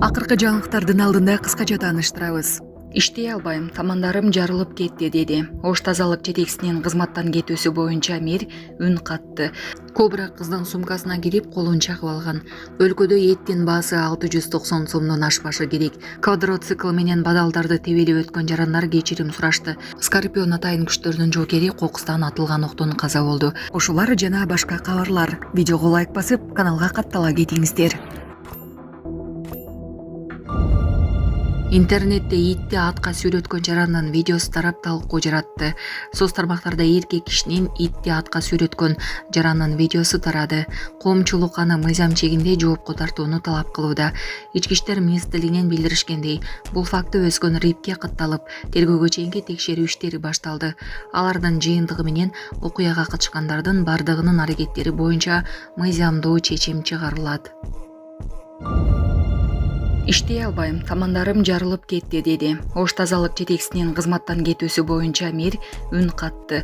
Акыркы жаңылыктардын алдында кыскача тааныштырабыз. Иштей албайм, тамандарым жарылып кетти деди. Ош тазалык жетекчисинин кызматтан кетүүсү боюнча мэр үн катты. Кобра кыздын сумкасына кирип колун чагып алган. Өлкөдө эттин баасы 690 сомдон ашпашы керек. Квадроцикл менен бадалдарды тебелип өткөн жарандар кечирим сурашты. Скорпион атайын күчтөрдүн жоокери кокустан атылган октон каза болду. Ушулар жана башка кабарлар. Видеого лайк басып, каналга каттала кетиңиздер. Интернетте итти атка сүйрөткөн жарандын видеосу тарап талкуу жаратты. Соц тармактарда эркек кишинин итти атка сүйрөткөн жарандын видеосу тарады. Коомчулук аны мыйзам чегинде жоопко тартууну талап кылууда. Ички иштер министрлигинен билдиришкендей, бул факты өскөн РИПке катталып, тергөөгө чейинки текшерүү иштери башталды. Алардын жыйынтыгы менен окуяга катышкандардын бардыгынын аракеттери боюнча мыйзамдуу чечим чыгарылат. Иштей албайм, тамандарым жарылып кетти деди. Ош тазалык жетекчисинин кызматтан кетүүсү боюнча мэр үн катты.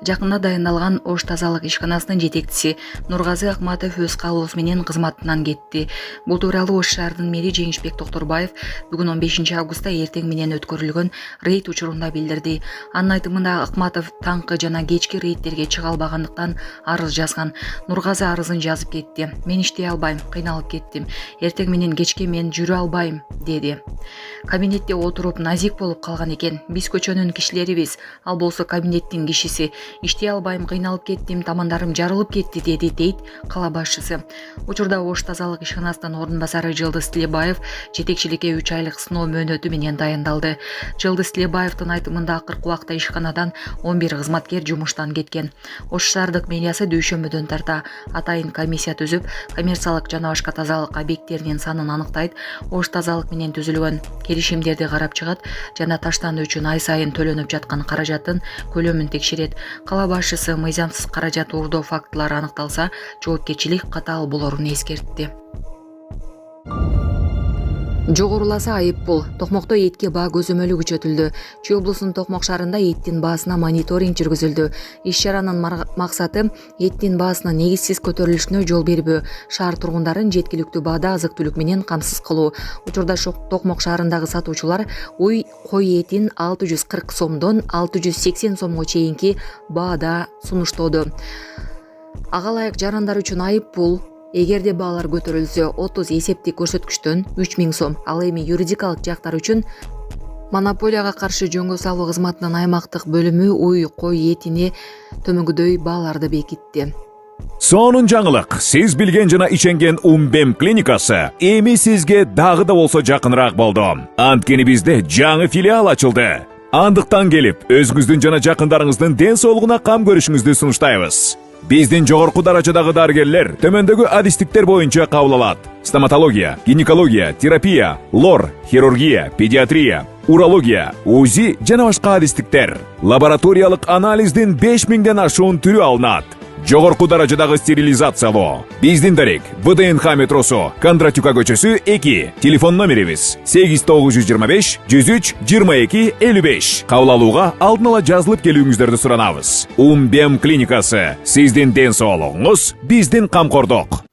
Жакында дайындалган Ош тазалык ишканасынын жетекчиси Нургазы Акматов өз каалоосу менен кызматынан кетти. Бул тууралуу Ош шаарынын мэри Жеңишбек Токторбаев бүгүн 15 августта эртең менен өткөрүлгөн рейд учурунда билдирди. Анын айтымында Акматов таңкы жана кечки рейдтерге чыга албагандыктан арыз жазган. Нургазы арызын жазып кетти. Мен иштей албайм, кыйналып кеттим. Эртең менен кечке мен жүрө албайм деди. Кабинетте отуруп назик болуп калган экен. Биз көчөнүн кишилерибиз, ал болсо кабинеттин кишиси. Иштей албайм, кыйналып кеттим, тамандарым жарылып кетти деди, дейт кала башчысы. Учурда Ош тазалык ишканасынын ордун басары Жылдыз Тилебаев жетекчиликке 3 айлык сыноо мөөнөтү менен дайындалды. Жылдыз Тилебаевдин айтымында акыркы убакта ишканадан 11 кызматкер жумуштан кеткен. Ош шаардык мэриясы дүйшөмбөдөн тарта атайын комиссия түзүп, коммерциялык жана башка тазалык объекттеринин санын аныктайт. Ош тазалык менен түзүлгөн келишимдерди карап чыгат жана таштандуу үчүн ай сайын төлөнүп жаткан каражаттын көлөмүн текшерет. Кала башчысы мыйзамсыз каражат уурдоо фактылары аныкталса, жоопкерчилик катаал болорун эскертти. Жогоруласа айып бул. Токмокто этке баа көзөмөлү күчөтүлдү. Чүй облусунун Токмок шаарында эттин баасына мониторинг жүргүзүлдү. Иш-чаранын максаты эттин баасынын негизсиз көтөрүлүшүнө жол бербөө, шаар тургундарын жеткиликтүү баада азык-түлүк менен камсыз кылуу. Учурда Токмок шаарындагы сатуучулар кой этин 640 сомдон 680 сомго чейинки баада сунуштоодо. Ага ылайык жарандар үчүн айып бул. Эгерде баалар көтөрүлсө, 30 эсептик көрсөткүчтөн 3000 сом, ал эми юридикалык жактар үчүн монополияга каршы жөнгө салуу кызматынын аймактык бөлүмү кой этине төмөгдөй бааларды бекитти. Сонун жаңылык, сиз билген жана ишенген Умбем клиникасы эми сизге дагы да болсо жакыныраак болду. Анткени бизде жаңы филиал ачылды. Андыктан келип, өзүңүздүн жана жакындарыңыздын ден соолугуна кам көрүшүңүздү сунуштайбыз. Биздин жогорку даражадагы дарыгерлер төмөндөгү адистиктер боюнча кабыл алат: стоматология, гинекология, терапия, лор, хирургия, педиатрия, урология, УЗИ жана башка адистиктер. Лабораториялык анализдин 5000ден ашуун түрү алынат. Жогорку даражадагы стерилизациялоо. Биздин дарек ВДНХ метросу, Кондратюка көчөсү 2. Телефон номерибиз 8925 103 22 55. Кабыл алууга алдын ала жазылып келүүңүздөрдү суранабыз. Умбем клиникасы. Сиздин ден соолугуңуз, биздин камкордук.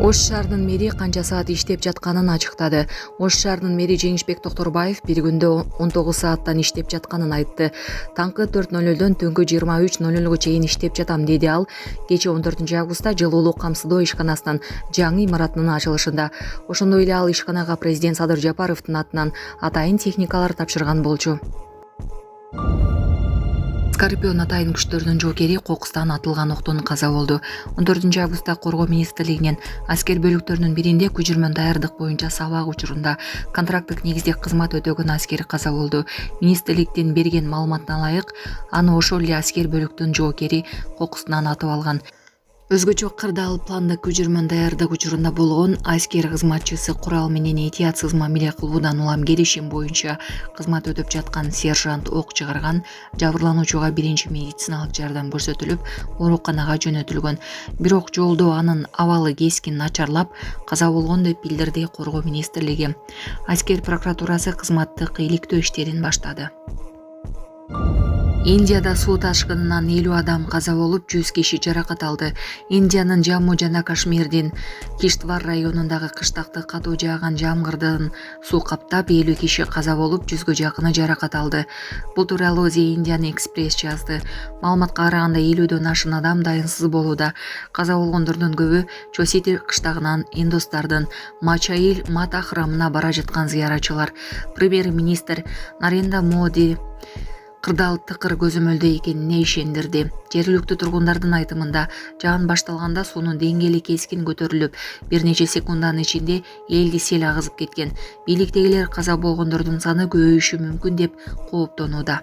Ош шаарынын мэри канча саат иштеп жатканын ачыктады. Ош шаарынын мэри Жеңишбек Токторбаев бир күндө 19 сааттан иштеп жатканын айтты. Таңкы 4:00дөн түнкү 23:00га чейин иштеп жатам деди ал. Кечээ 14 августта жылуулук камсыздоо ишканасынын жаңы имаратынын ачылышында. Ошондой эле ал ишканага президент Садыр Жапаровдун атынан атайын техникалар тапшырган болчу. Скорпион атайын күчтөрдүн жоокери кокустан атылган октон каза болду. 14 августта Коргоо министрлигинин аскер бөлүктөрүнүн биринде көчүрмөн даярдык боюнча сабак учурунда контракттык негизде кызмат өтөгөн аскер каза болду. Министрликтин берген маалыматына ылайык, аны ошол эле аскер бөлүктүн жоокери кокустан атып алган. Өзгөчө кырдаал пландык көчүрмөн даярдык учурунда болгон аскер кызматчысы курал менен этиятсыз мамиле кылуудан улам келишим боюнча кызмат өтөп жаткан сержант ок чыгарган. Жабырлануучуга биринчи медициналык жардам көрсөтүлүп, ооруканага жөнөтүлгөн. Бирок жолдо анын абалы кескин начарлап, каза болгон деп билдирди Коргоо министрлиги. Аскер прокуратурасы кызматтык иликтөө иштерин баштады. Индияда суу ташкынынан 50 адам каза болуп, 100 киши жаракат алды. Индиянын Жамму жана Кашмирдин Киштвар районундагы кыштакты катуу жааган жамгырдан суу каптап, 50 киши каза болуп, 100гө жакыны жаракат алды. Бул тууралуу The Indian Express жазды. Маалыматка караганда 50дөн ашык адам дайынсыз болууда. Каза болгондордун көбү Чосити кыштагынан индустардын Мачаил Мата храмына бара жаткан зыяратчылар. Премьер-министр Нарендра Моди кырдаал тыкыр көзөмөлдө экенине ишендирди. Жергиликтүү тургундардын айтымында, жаан башталганда суунун деңгээли кескин көтөрүлүп, бир нече секунддын ичинде элди сел агызып кеткен. Бийликтегилер каза болгондордун саны көбөйүшү мүмкүн деп кооптонууда.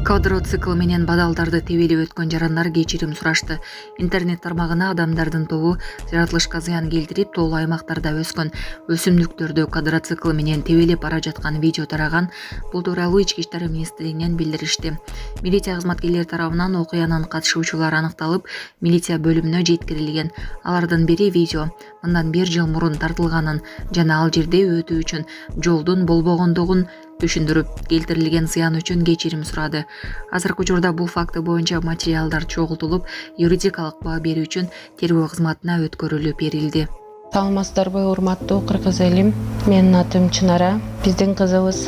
Квадроцикл менен бадалдарды тебелип өткөн жарандар кечирим сурашты. Интернет тармагына адамдардын тобу жаратылышка зыян келтирип, тоолуу аймактарда өскөн өсүмдүктөрдү квадроцикл менен тебелеп бара жаткан видео тараган. Бул тууралуу Ички иштер министрлигинен билдиришти. Милиция кызматкерлери тарабынан окуянын катышуучулары аныкталып, милиция бөлүмүнө жеткирилген. Алардын бири видео мындан 1 жыл мурун тартылганын жана ал жерде өтүү үчүн жолдун болбогондугун түшүндүрүп, келтирилген зыян үчүн кечирим сурады. Азыркы учурда бул факты боюнча материалдар чогултулуп, юридикалык баа берүү үчүн тергөө кызматына өткөрүлүп берилди. Саламатсыздарбы, урматтуу кыргыз элим. Менин атым Чынара. Биздин кызыбыз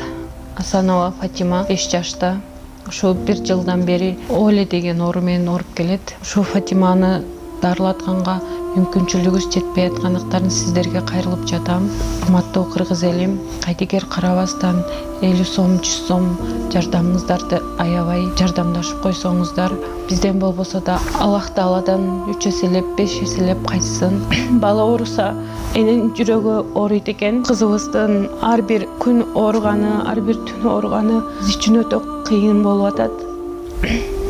Асанова Фатима 5 жашта. Ушу 1 жылдан бери Оле деген оору менен ооруп келет. Ушу Фатиманы дарылатканга мүмкүнчүлүгүбүз жетпей аткандыктарын сиздерге кайрылып жатам. Урматтуу кыргыз элим, кайтекер карабастан 50 сом, 100 сом жардамыңыздарды аябай жардамдашып койсоңуздар, бизден болбосо да Аллах Тааладан 3 эселеп, 5 эселеп кайтсын. Бала ооруса, энин жүрөгү ооруйт экен. Кызыбыздын ар бир күн ооруганы, ар бир түн ооруганы биз үчүн өтө кыйын болуп атат.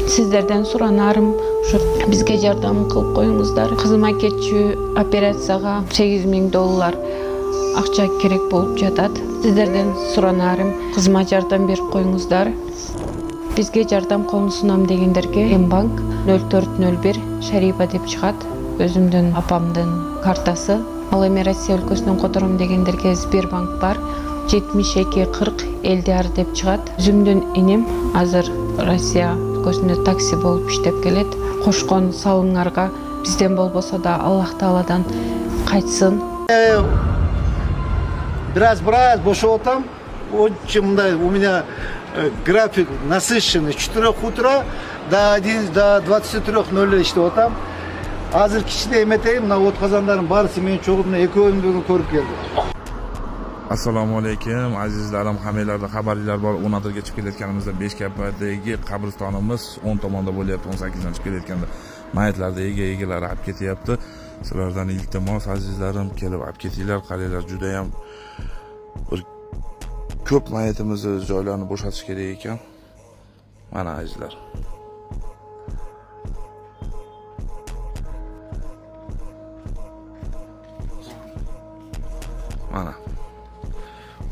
Сиздерден суранарым, ушу бизге жардам кылып коюңуздар. Кызыма кетчү операцияга $8,000 акча керек болуп жатат. Сиздерден суранарым, кызыма жардам берип коюңуздар. Бизге жардам колун сунам дегендерге М-банк 0401 Шарипа деп чыгат. Өзүмдүн апамдын картасы. Ал эми Россия өлкөсүнөн котором дегендерге Сбербанк бар. 7240 Элдиар деп чыгат. Өзүмдүн иним азыр Россия өлкөсүндө такси болуп иштеп келет. Кошкон салымыңарга бизден болбосо да Аллах Тааладан кайтсын. Браз бошоп атам. Очень мындай, у меня график насыщенный. С 4 утра до 23:00 иштеп атам. Азыр кичине эметейм, мына от казандардын баарысы менен чогулуп экөөмдү көрүп келди. Assalomu alaykum azizlarim, hammangizlarga xabaringlar bor. 16 ga chiqib kelayotganimizda Beshkapadagi qabristonimiz 10 tomonda bo'lyapti. 18 dan chiqib kelayotganda mayitlarni egalari olib ketyapti. Sizlardan iltimos azizlarim, kelib olib ketinglar. Qaranglar, juda ham bir ko'p mayitimizni joylarini bo'shatish kerak ekan. Mana azizlar. Mana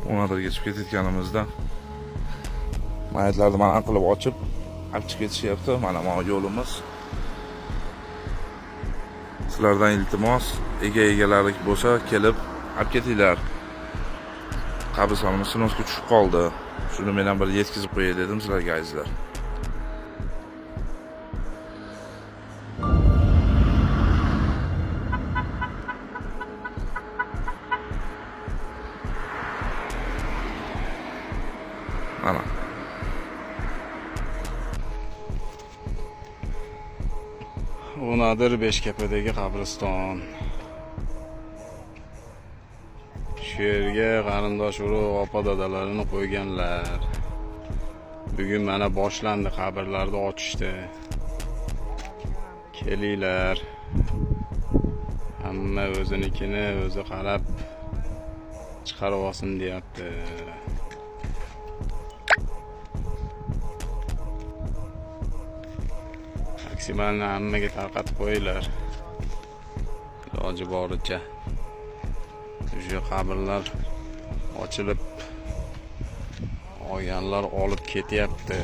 16 ga chiqib ketayotganimizda mayitlarni mana qilib ochib olib chiqib ketishyapti. Mana yo'limiz. Sizlardan iltimos, egalari bo'lsa kelib olib ketinglar. Qabristonimiz sinosga tushib qoldi. Shuni men ham bir yetkazib qo'yay dedim sizlarga azizlar. Mana. Bu nadir Beshkapadagi qabriston. Shu yerga qarindosh urug' opa dadalarini qo'yganlar. Bugun mana boshlandi qabrlarni ochishdi. Kelinglar. Hamma o'zinikini o'zi qarab chiqarib olsin deyapti. Maksimalni hammaga tarqatib qo'yinglar. Iloji boricha. Shu qabrlar ochilib olganlar olib ketyapti.